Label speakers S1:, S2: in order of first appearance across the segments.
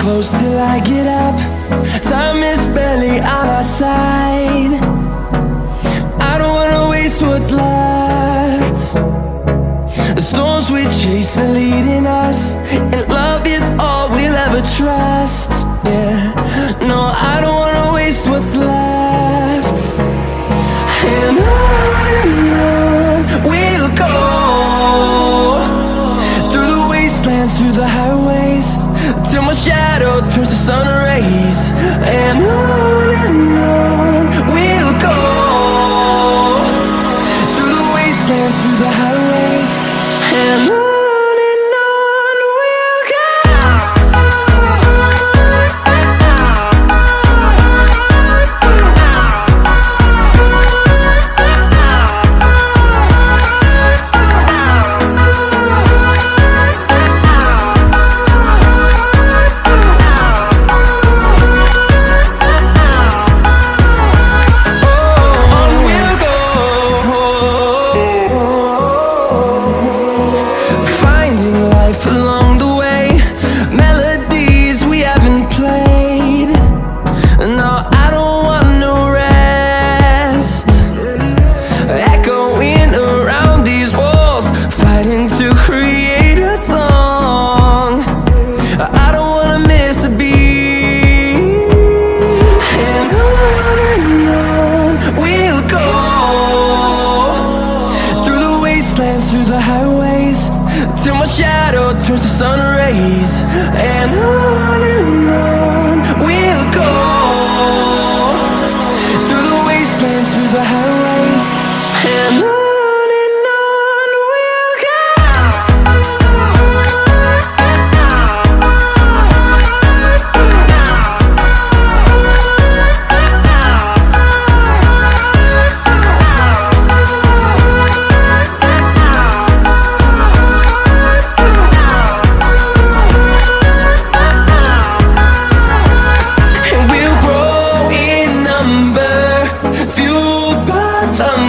S1: close till I get up. Time is barely on our side. I don't wanna waste what's left. The storms we chase are leading us, and love is all we'll ever trust. Yeah, no, I don't wanna waste what's left. And on we'll go, through the wastelands, through the highways, till my shadow turns to sun rays. And on we'll go, through the wastelands, through the highways, and on we'll go. Along the way, melodies we haven't played. No, I don't want no rest. Echoing around these walls, fighting to create a song. I don't wanna miss a beat. And on we'll go, through the wastelands, through the highways, till my shadow turns to sun rays. And on we'll go, through the wastelands, through the highways, and on we'll go.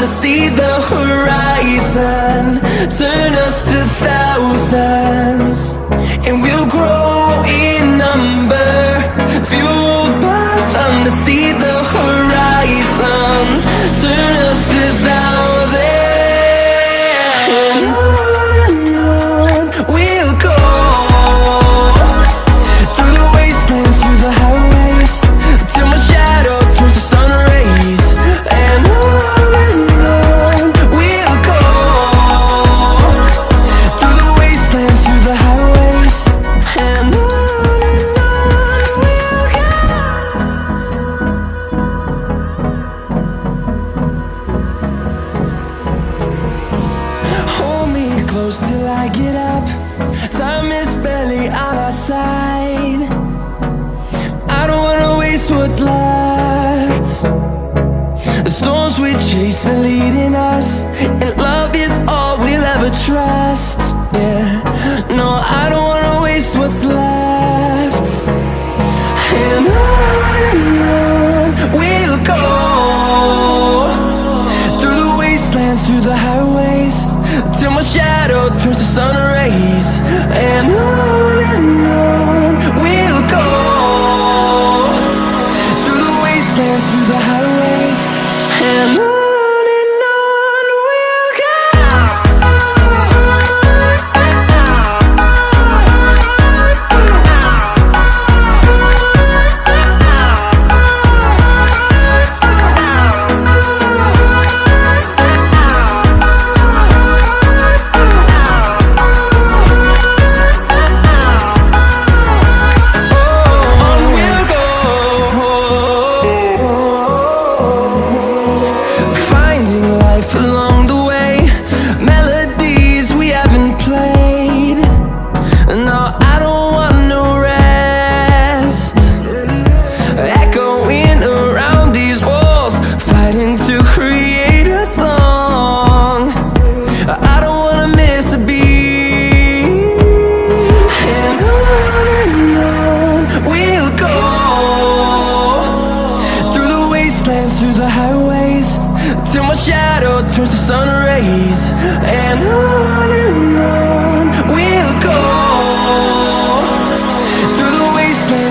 S1: To see the horizon turn us to thousands, and we'll grow in number, fueled by them. To see the horizon turn us to thousands, and on we'll go, through the wastelands, through the highways, till my shadow turns to sun rays. And close till I get up. Time is barely on our side. I don't wanna waste what's left. The storms we chase are leading us, and love is all we'll ever trust. Yeah, no, I don't wanna waste what's left. And on we'll go, through the wastelands, through the highways, till my shadow turns to sun rays. And on we'll go, through the wastelands, through the highways, and on we'll go. Along the way, melodies we haven't played. No, I don't want no rest. Echoing around these walls, fighting to create a song. I don't wanna miss a beat. And on we'll go, through the wastelands, through the highways, till my shadow turns to sun rays. And on we'll go, through the wasteland,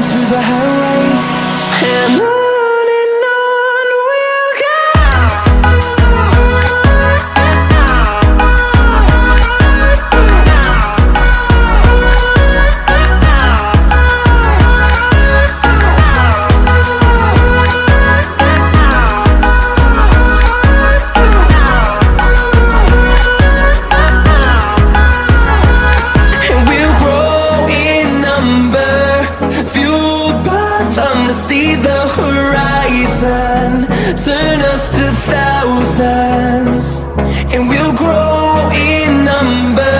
S1: and we'll grow in number,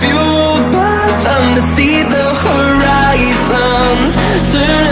S1: fueled by them to see the horizon. Turn